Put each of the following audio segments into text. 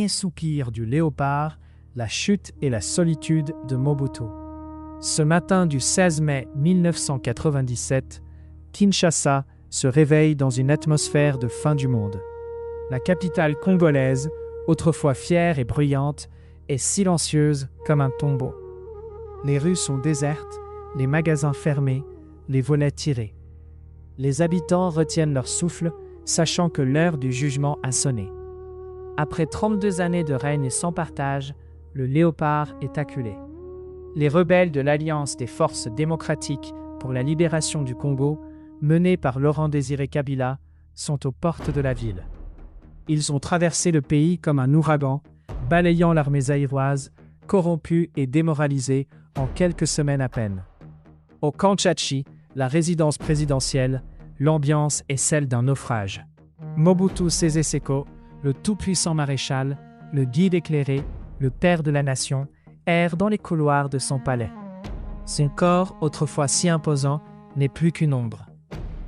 Soupir du léopard, la chute et la solitude de Mobutu. Ce matin du 16 mai 1997, Kinshasa se réveille dans une atmosphère de fin du monde. La capitale congolaise, autrefois fière et bruyante, est silencieuse comme un tombeau. Les rues sont désertes, les magasins fermés, les volets tirés. Les habitants retiennent leur souffle, sachant que l'heure du jugement a sonné. Après 32 années de règne sans partage, le léopard est acculé. Les rebelles de l'Alliance des forces démocratiques pour la libération du Congo, menés par Laurent-Désiré Kabila, sont aux portes de la ville. Ils ont traversé le pays comme un ouragan, balayant l'armée zaïroise, corrompue et démoralisée en quelques semaines à peine. Au Kanchachi, la résidence présidentielle, l'ambiance est celle d'un naufrage. Mobutu Sese Seko, le tout-puissant maréchal, le guide éclairé, le père de la nation, erre dans les couloirs de son palais. Son corps, autrefois si imposant, n'est plus qu'une ombre.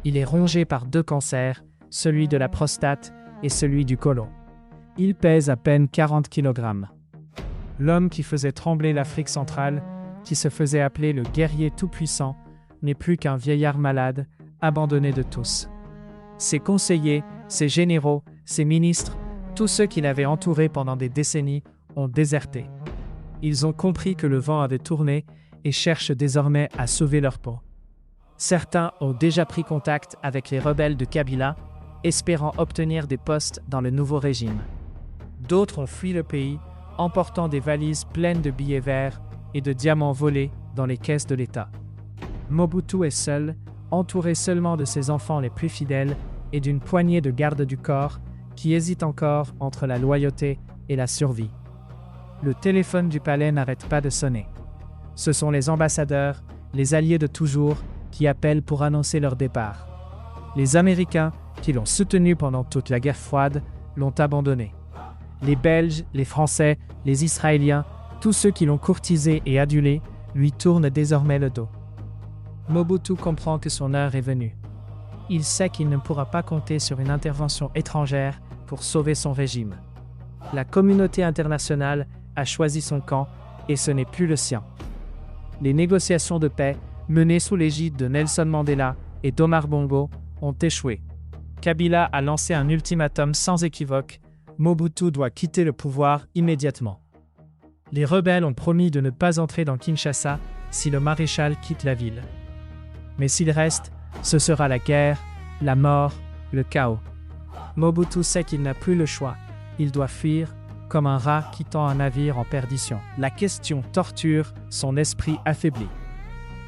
Il est rongé par 2 cancers, celui de la prostate et celui du côlon. Il pèse à peine 40 kg. L'homme qui faisait trembler l'Afrique centrale, qui se faisait appeler le guerrier tout-puissant, n'est plus qu'un vieillard malade, abandonné de tous. Ses conseillers, ses généraux, ses ministres, tous ceux qui l'avaient entouré pendant des décennies, ont déserté. Ils ont compris que le vent avait tourné et cherchent désormais à sauver leur peau. Certains ont déjà pris contact avec les rebelles de Kabila, espérant obtenir des postes dans le nouveau régime. D'autres ont fui le pays, emportant des valises pleines de billets verts et de diamants volés dans les caisses de l'État. Mobutu est seul, entouré seulement de ses enfants les plus fidèles et d'une poignée de gardes du corps qui hésitent encore entre la loyauté et la survie. Le téléphone du palais n'arrête pas de sonner. Ce sont les ambassadeurs, les alliés de toujours, qui appellent pour annoncer leur départ. Les Américains, qui l'ont soutenu pendant toute la guerre froide, l'ont abandonné. Les Belges, les Français, les Israéliens, tous ceux qui l'ont courtisé et adulé, lui tournent désormais le dos. Mobutu comprend que son heure est venue. Il sait qu'il ne pourra pas compter sur une intervention étrangère pour sauver son régime. La communauté internationale a choisi son camp et ce n'est plus le sien. Les négociations de paix, menées sous l'égide de Nelson Mandela et d'Omar Bongo, ont échoué. Kabila a lancé un ultimatum sans équivoque. Mobutu doit quitter le pouvoir immédiatement. Les rebelles ont promis de ne pas entrer dans Kinshasa si le maréchal quitte la ville. Mais s'il reste, ce sera la guerre, la mort, le chaos. Mobutu sait qu'il n'a plus le choix. Il doit fuir, comme un rat quittant un navire en perdition. La question torture son esprit affaibli.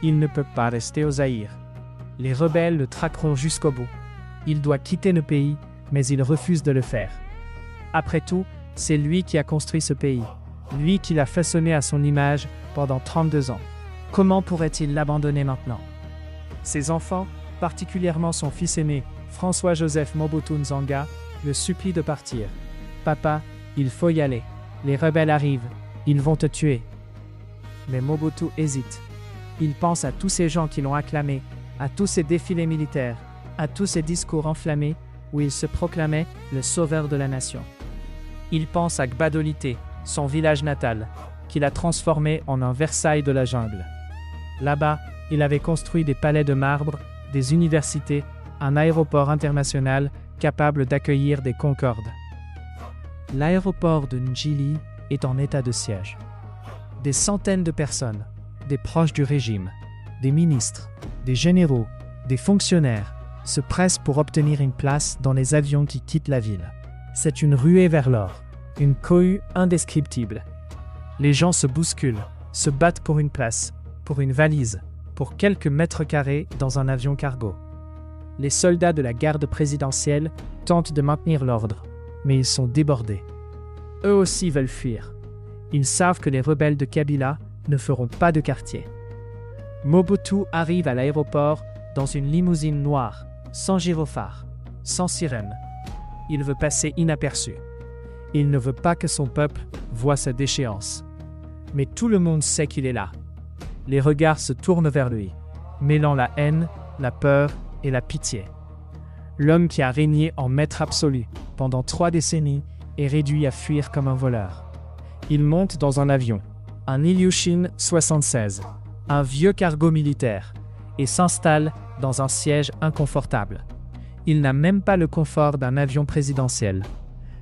Il ne peut pas rester au Zaïre. Les rebelles le traqueront jusqu'au bout. Il doit quitter le pays, mais il refuse de le faire. Après tout, c'est lui qui a construit ce pays. Lui qui l'a façonné à son image pendant 32 ans. Comment pourrait-il l'abandonner maintenant? Ses enfants, particulièrement son fils aîné, François-Joseph Mobutu Nzanga, le supplient de partir. « Papa, il faut y aller. Les rebelles arrivent. Ils vont te tuer. » Mais Mobutu hésite. Il pense à tous ces gens qui l'ont acclamé, à tous ces défilés militaires, à tous ces discours enflammés où il se proclamait le sauveur de la nation. Il pense à Gbadolité, son village natal, qu'il a transformé en un Versailles de la jungle. Là-bas, il avait construit des palais de marbre, des universités, un aéroport international capable d'accueillir des Concorde. L'aéroport de Njili est en état de siège. Des centaines de personnes, des proches du régime, des ministres, des généraux, des fonctionnaires, se pressent pour obtenir une place dans les avions qui quittent la ville. C'est une ruée vers l'or, une cohue indescriptible. Les gens se bousculent, se battent pour une place, pour une valise, pour quelques mètres carrés dans un avion cargo. Les soldats de la garde présidentielle tentent de maintenir l'ordre, mais ils sont débordés. Eux aussi veulent fuir. Ils savent que les rebelles de Kabila ne feront pas de quartier. Mobutu arrive à l'aéroport dans une limousine noire, sans gyrophare, sans sirène. Il veut passer inaperçu. Il ne veut pas que son peuple voie sa déchéance. Mais tout le monde sait qu'il est là. Les regards se tournent vers lui, mêlant la haine, la peur et la pitié. L'homme qui a régné en maître absolu pendant 3 décennies est réduit à fuir comme un voleur. Il monte dans un avion, un Ilyushin 76, un vieux cargo militaire, et s'installe dans un siège inconfortable. Il n'a même pas le confort d'un avion présidentiel.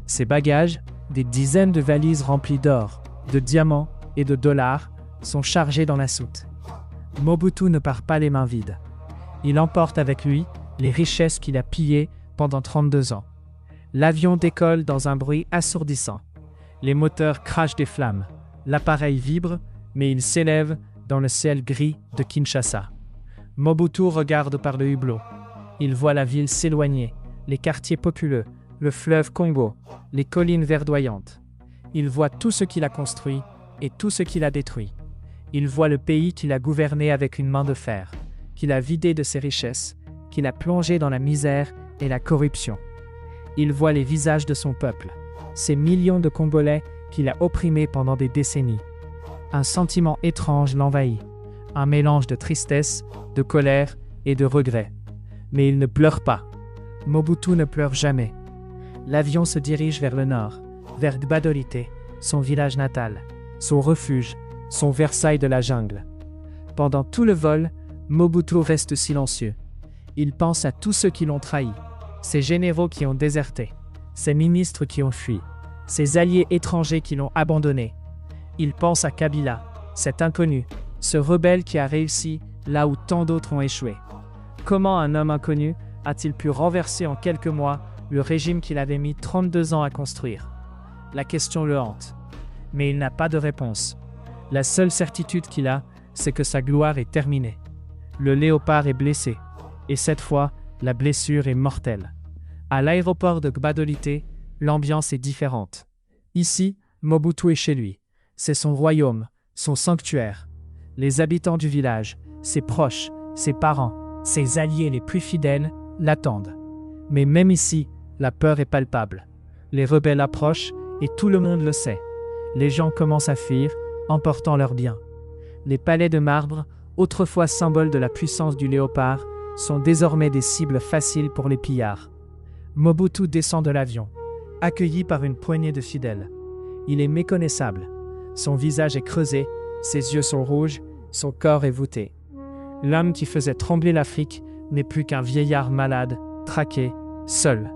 Ses bagages, des dizaines de valises remplies d'or, de diamants et de dollars, sont chargés dans la soute. Mobutu ne part pas les mains vides. Il emporte avec lui les richesses qu'il a pillées pendant 32 ans. L'avion décolle dans un bruit assourdissant. Les moteurs crachent des flammes. L'appareil vibre, mais il s'élève dans le ciel gris de Kinshasa. Mobutu regarde par le hublot. Il voit la ville s'éloigner, les quartiers populeux, le fleuve Congo, les collines verdoyantes. Il voit tout ce qu'il a construit et tout ce qu'il a détruit. Il voit le pays qu'il a gouverné avec une main de fer, qu'il a vidé de ses richesses, qu'il a plongé dans la misère et la corruption. Il voit les visages de son peuple, ces millions de Congolais qu'il a opprimés pendant des décennies. Un sentiment étrange l'envahit, un mélange de tristesse, de colère et de regret. Mais il ne pleure pas. Mobutu ne pleure jamais. L'avion se dirige vers le nord, vers Gbadolite, son village natal, son refuge, son Versailles de la jungle. Pendant tout le vol, Mobutu reste silencieux. Il pense à tous ceux qui l'ont trahi, ses généraux qui ont déserté, ses ministres qui ont fui, ses alliés étrangers qui l'ont abandonné. Il pense à Kabila, cet inconnu, ce rebelle qui a réussi là où tant d'autres ont échoué. Comment un homme inconnu a-t-il pu renverser en quelques mois le régime qu'il avait mis 32 ans à construire? La question le hante. Mais il n'a pas de réponse. La seule certitude qu'il a, c'est que sa gloire est terminée. Le léopard est blessé. Et cette fois, la blessure est mortelle. À l'aéroport de Gbadolite, l'ambiance est différente. Ici, Mobutu est chez lui. C'est son royaume, son sanctuaire. Les habitants du village, ses proches, ses parents, ses alliés les plus fidèles l'attendent. Mais même ici, la peur est palpable. Les rebelles approchent et tout le monde le sait. Les gens commencent à fuir, emportant leurs biens. Les palais de marbre, autrefois symboles de la puissance du léopard, sont désormais des cibles faciles pour les pillards. Mobutu descend de l'avion, accueilli par une poignée de fidèles. Il est méconnaissable. Son visage est creusé, ses yeux sont rouges, son corps est voûté. L'homme qui faisait trembler l'Afrique n'est plus qu'un vieillard malade, traqué, seul.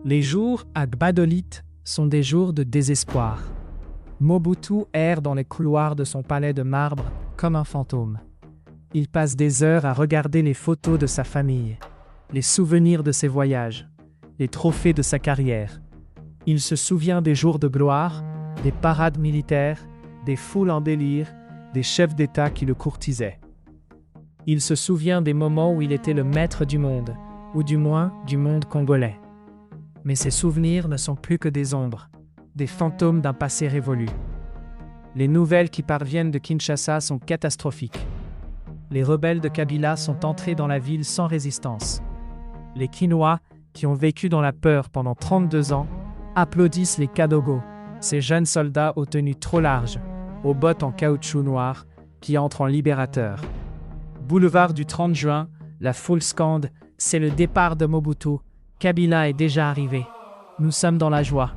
Les jours à Gbadolite sont des jours de désespoir. Mobutu erre dans les couloirs de son palais de marbre comme un fantôme. Il passe des heures à regarder les photos de sa famille, les souvenirs de ses voyages, les trophées de sa carrière. Il se souvient des jours de gloire, des parades militaires, des foules en délire, des chefs d'État qui le courtisaient. Il se souvient des moments où il était le maître du monde, ou du moins du monde congolais. Mais ces souvenirs ne sont plus que des ombres, des fantômes d'un passé révolu. Les nouvelles qui parviennent de Kinshasa sont catastrophiques. Les rebelles de Kabila sont entrés dans la ville sans résistance. Les Kinois, qui ont vécu dans la peur pendant 32 ans, applaudissent les Kadogo, ces jeunes soldats aux tenues trop larges, aux bottes en caoutchouc noir, qui entrent en libérateurs. Boulevard du 30 juin, la foule scande « C'est le départ de Mobutu. Kabila est déjà arrivé. Nous sommes dans la joie.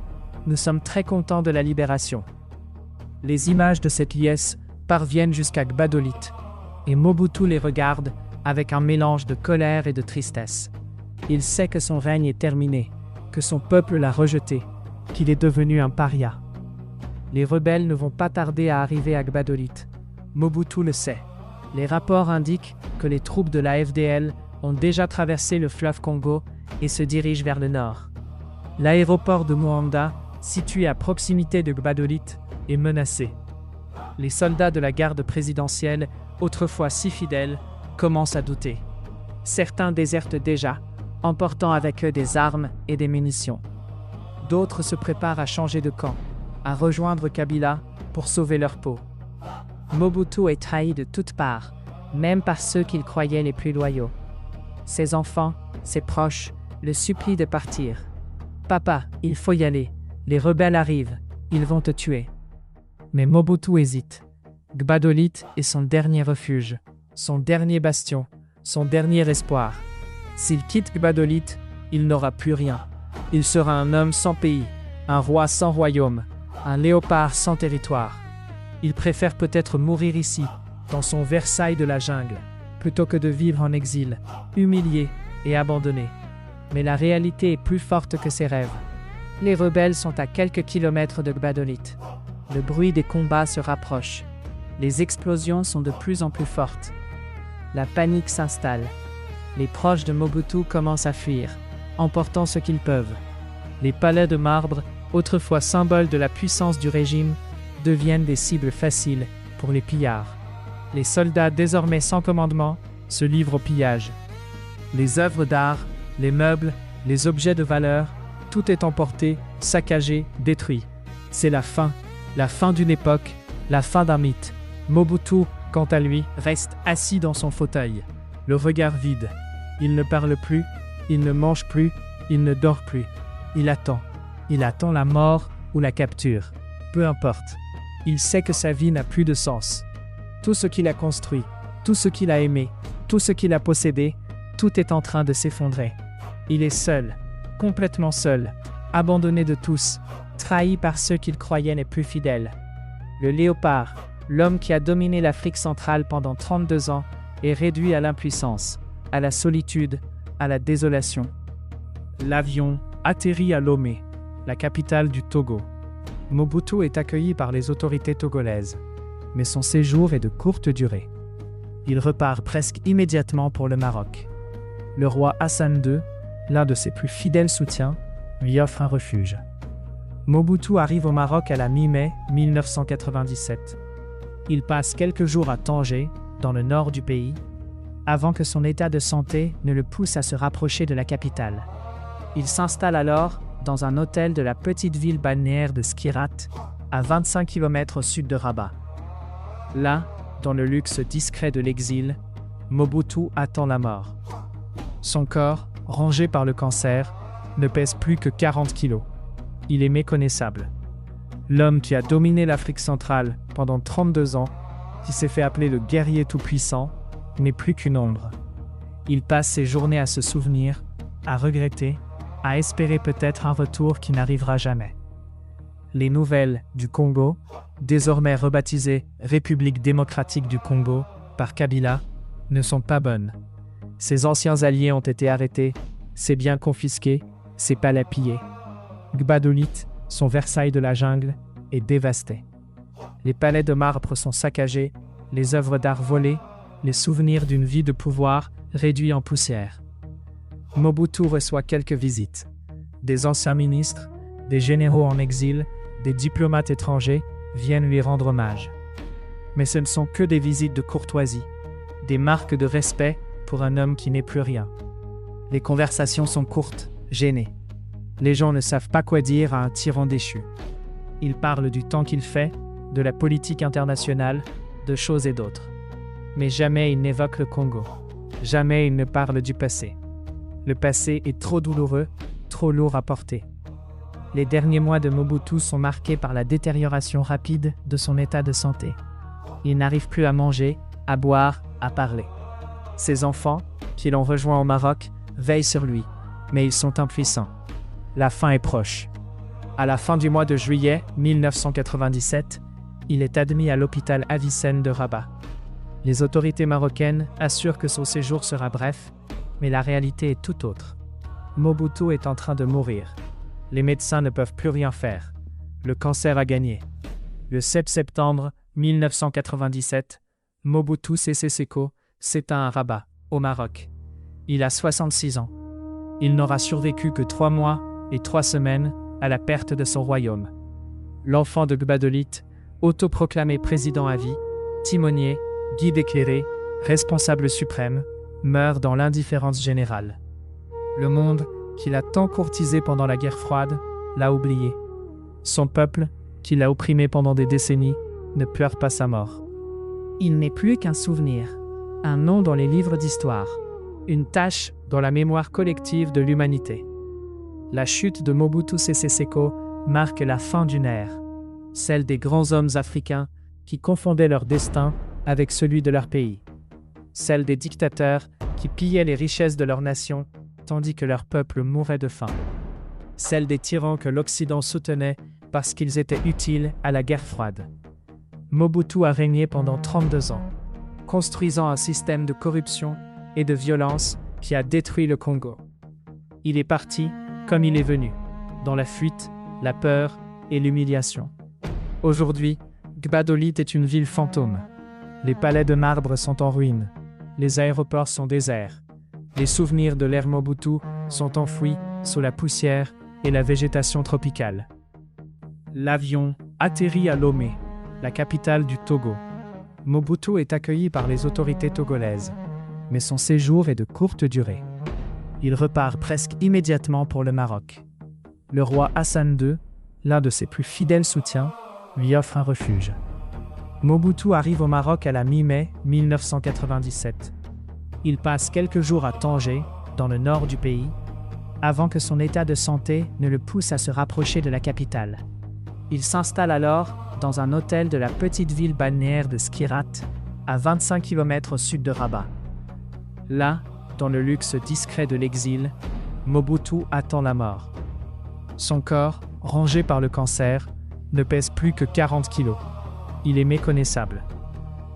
Nous sommes très contents de la libération. » Les images de cette liesse parviennent jusqu'à Gbadolite, et Mobutu les regarde avec un mélange de colère et de tristesse. Il sait que son règne est terminé, que son peuple l'a rejeté, qu'il est devenu un paria. Les rebelles ne vont pas tarder à arriver à Gbadolite. Mobutu le sait. Les rapports indiquent que les troupes de la FDL ont déjà traversé le fleuve Congo et se dirigent vers le nord. L'aéroport de Muanda, situé à proximité de Gbadolite, est menacé. Les soldats de la garde présidentielle, autrefois si fidèles, commencent à douter. Certains désertent déjà, emportant avec eux des armes et des munitions. D'autres se préparent à changer de camp, à rejoindre Kabila pour sauver leur peau. Mobutu est trahi de toutes parts, même par ceux qu'il croyait les plus loyaux. Ses enfants, ses proches, le supplient de partir. « Papa, il faut y aller. Les rebelles arrivent. Ils vont te tuer. » Mais Mobutu hésite. Gbadolite est son dernier refuge, son dernier bastion, son dernier espoir. S'il quitte Gbadolite, il n'aura plus rien. Il sera un homme sans pays, Un roi sans royaume, un léopard sans territoire. Il préfère peut-être mourir ici, dans son Versailles de la jungle, plutôt que de vivre en exil, humilié et abandonné. Mais la réalité est plus forte que ses rêves. Les rebelles sont à quelques kilomètres de Gbadolite. Le bruit des combats se rapproche. Les explosions sont de plus en plus fortes. La panique s'installe. Les proches de Mobutu commencent à fuir, emportant ce qu'ils peuvent. Les palais de marbre, autrefois symboles de la puissance du régime, deviennent des cibles faciles pour les pillards. Les soldats désormais sans commandement se livrent au pillage. Les œuvres d'art, les meubles, les objets de valeur, tout est emporté, saccagé, détruit. C'est la fin d'une époque, la fin d'un mythe. Mobutu, quant à lui, reste assis dans son fauteuil, le regard vide. Il ne parle plus, il ne mange plus, il ne dort plus. Il attend. Il attend la mort ou la capture. Peu importe. Il sait que sa vie n'a plus de sens. Tout ce qu'il a construit, tout ce qu'il a aimé, tout ce qu'il a possédé, tout est en train de s'effondrer. Il est seul, complètement seul, abandonné de tous, trahi par ceux qu'il croyait les plus fidèles. Le léopard, l'homme qui a dominé l'Afrique centrale pendant 32 ans, est réduit à l'impuissance, à la solitude, à la désolation. L'avion atterrit à Lomé, la capitale du Togo. Mobutu est accueilli par les autorités togolaises, mais son séjour est de courte durée. Il repart presque immédiatement pour le Maroc. Le roi Hassan II, l'un de ses plus fidèles soutiens, lui offre un refuge. Mobutu arrive au Maroc à la mi-mai 1997. Il passe quelques jours à Tanger, dans le nord du pays, avant que son état de santé ne le pousse à se rapprocher de la capitale. Il s'installe alors dans un hôtel de la petite ville balnéaire de Skirat, à 25 km au sud de Rabat. Là, dans le luxe discret de l'exil, Mobutu attend la mort. Son corps, rongé par le cancer, ne pèse plus que 40 kilos. Il est méconnaissable. L'homme qui a dominé l'Afrique centrale pendant 32 ans, qui s'est fait appeler le guerrier tout-puissant, n'est plus qu'une ombre. Il passe ses journées à se souvenir, à regretter, à espérer peut-être un retour qui n'arrivera jamais. Les nouvelles du Congo, désormais rebaptisées République démocratique du Congo par Kabila, ne sont pas bonnes. Ses anciens alliés ont été arrêtés, ses biens confisqués, ses palais pillés. Gbadolite, son Versailles de la jungle, est dévasté. Les palais de marbre sont saccagés, les œuvres d'art volées, les souvenirs d'une vie de pouvoir réduits en poussière. Mobutu reçoit quelques visites. Des anciens ministres, des généraux en exil, des diplomates étrangers viennent lui rendre hommage. Mais ce ne sont que des visites de courtoisie, des marques de respect pour un homme qui n'est plus rien. Les conversations sont courtes, gênées. Les gens ne savent pas quoi dire à un tyran déchu. Ils parlent du temps qu'il fait, de la politique internationale, de choses et d'autres. Mais jamais ils n'évoquent le Congo. Jamais ils ne parlent du passé. Le passé est trop douloureux, trop lourd à porter. Les derniers mois de Mobutu sont marqués par la détérioration rapide de son état de santé. Il n'arrive plus à manger, à boire, à parler. Ses enfants, qui l'ont rejoint au Maroc, veillent sur lui, mais ils sont impuissants. La fin est proche. À la fin du mois de juillet 1997, il est admis à l'hôpital Avicenne de Rabat. Les autorités marocaines assurent que son séjour sera bref, mais la réalité est tout autre. Mobutu est en train de mourir. Les médecins ne peuvent plus rien faire. Le cancer a gagné. Le 7 septembre 1997, Mobutu Sese Seko s'éteint à Rabat, au Maroc. Il a 66 ans. Il n'aura survécu que 3 mois et 3 semaines à la perte de son royaume. L'enfant de Gbadolite, autoproclamé président à vie, timonier, guide éclairé, responsable suprême, meurt dans l'indifférence générale. Le monde, qu'il a tant courtisé pendant la guerre froide, l'a oublié. Son peuple, qui l'a opprimé pendant des décennies, ne pleure pas sa mort. Il n'est plus qu'un souvenir, un nom dans les livres d'histoire, une tache dans la mémoire collective de l'humanité. La chute de Mobutu Sese Seko marque la fin d'une ère, celle des grands hommes africains qui confondaient leur destin avec celui de leur pays, celle des dictateurs qui pillaient les richesses de leur nation tandis que leur peuple mourait de faim. celle des tyrans que l'Occident soutenait parce qu'ils étaient utiles à la guerre froide. Mobutu a régné pendant 32 ans, construisant un système de corruption et de violence qui a détruit le Congo. Il est parti comme il est venu, dans la fuite, la peur et l'humiliation. Aujourd'hui, Gbadolite est une ville fantôme. Les palais de marbre sont en ruine, les aéroports sont déserts, les souvenirs de l'ère Mobutu sont enfouis sous la poussière et la végétation tropicale. L'avion atterrit à Lomé, la capitale du Togo. Mobutu est accueilli par les autorités togolaises, mais son séjour est de courte durée. Il repart presque immédiatement pour le Maroc. Le roi Hassan II, l'un de ses plus fidèles soutiens, lui offre un refuge. Mobutu arrive au Maroc à la mi-mai 1997. Il passe quelques jours à Tanger, dans le nord du pays, avant que son état de santé ne le pousse à se rapprocher de la capitale. Il s'installe alors dans un hôtel de la petite ville balnéaire de Skirat, à 25 km au sud de Rabat. Là, dans le luxe discret de l'exil, Mobutu attend la mort. Son corps, rongé par le cancer, ne pèse plus que 40 kilos. Il est méconnaissable.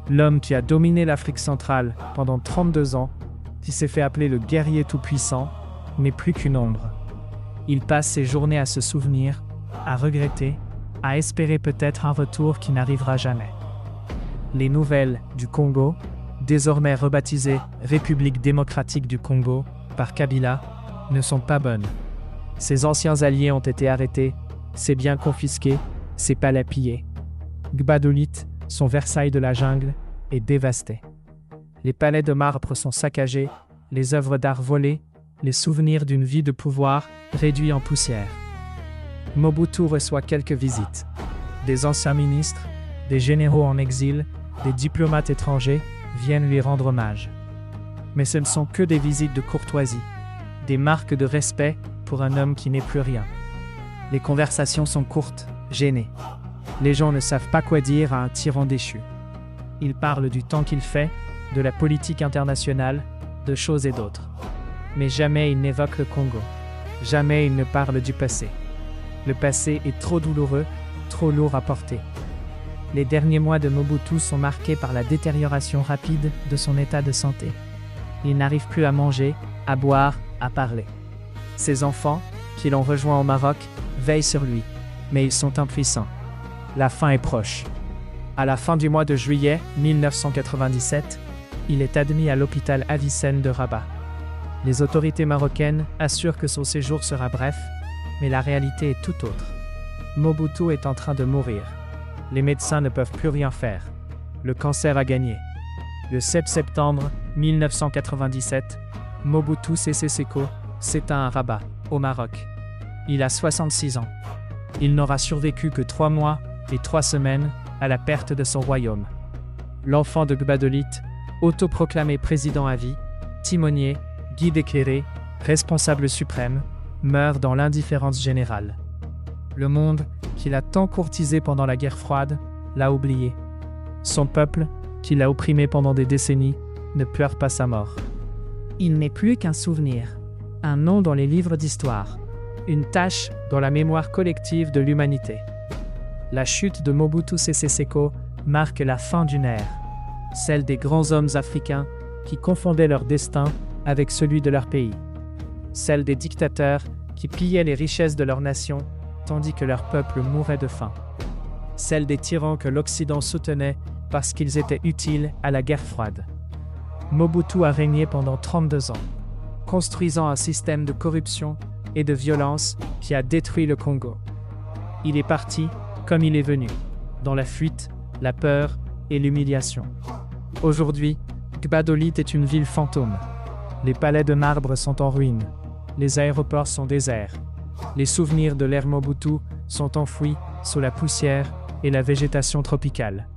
L'homme qui a dominé l'Afrique centrale pendant 32 ans, qui s'est fait appeler le guerrier tout-puissant, n'est plus qu'une ombre. Il passe ses journées à se souvenir, à regretter, à espérer peut-être un retour qui n'arrivera jamais. Les nouvelles du Congo, désormais rebaptisée République démocratique du Congo par Kabila, ne sont pas bonnes. Ses anciens alliés ont été arrêtés, ses biens confisqués, ses palais pillés. Gbadolite, son Versailles de la jungle, est dévasté. Les palais de marbre sont saccagés, les œuvres d'art volées, les souvenirs d'une vie de pouvoir réduits en poussière. Mobutu reçoit quelques visites. Des anciens ministres, des généraux en exil, des diplomates étrangers viennent lui rendre hommage. Mais ce ne sont que des visites de courtoisie, des marques de respect pour un homme qui n'est plus rien. Les conversations sont courtes, gênées. Les gens ne savent pas quoi dire à un tyran déchu. Ils parlent du temps qu'il fait, de la politique internationale, de choses et d'autres. Mais jamais ils n'évoquent le Congo. Jamais ils ne parlent du passé. Le passé est trop douloureux, trop lourd à porter. Les derniers mois de Mobutu sont marqués par la détérioration rapide de son état de santé. Il n'arrive plus à manger, à boire, à parler. Ses enfants, qui l'ont rejoint au Maroc, veillent sur lui, mais ils sont impuissants. La fin est proche. À la fin du mois de juillet 1997, il est admis à l'hôpital Avicenne de Rabat. Les autorités marocaines assurent que son séjour sera bref, mais la réalité est tout autre. Mobutu est en train de mourir. Les médecins ne peuvent plus rien faire. Le cancer a gagné. Le 7 septembre 1997, Mobutu Sese Seko s'éteint à Rabat, au Maroc. Il a 66 ans. Il n'aura survécu que 3 mois et 3 semaines à la perte de son royaume. L'enfant de Gbadolite, autoproclamé président à vie, timonier, guide éclairé, responsable suprême, meurt dans l'indifférence générale. Le monde, qu'il a tant courtisé pendant la guerre froide, l'a oublié. Son peuple, qui l'a opprimé pendant des décennies, ne pleure pas sa mort. Il n'est plus qu'un souvenir, un nom dans les livres d'histoire, une tache dans la mémoire collective de l'humanité. La chute de Mobutu Sese Seko marque la fin d'une ère, celle des grands hommes africains qui confondaient leur destin avec celui de leur pays, celle des dictateurs qui pillaient les richesses de leur nation tandis que leur peuple mourait de faim, celle des tyrans que l'Occident soutenait parce qu'ils étaient utiles à la guerre froide. Mobutu a régné pendant 32 ans, construisant un système de corruption et de violence qui a détruit le Congo. Il est parti comme il est venu, dans la fuite, la peur et l'humiliation. Aujourd'hui, Gbadolite est une ville fantôme. Les palais de marbre sont en ruine, les aéroports sont déserts. Les souvenirs de l'ère Mobutu sont enfouis sous la poussière et la végétation tropicale.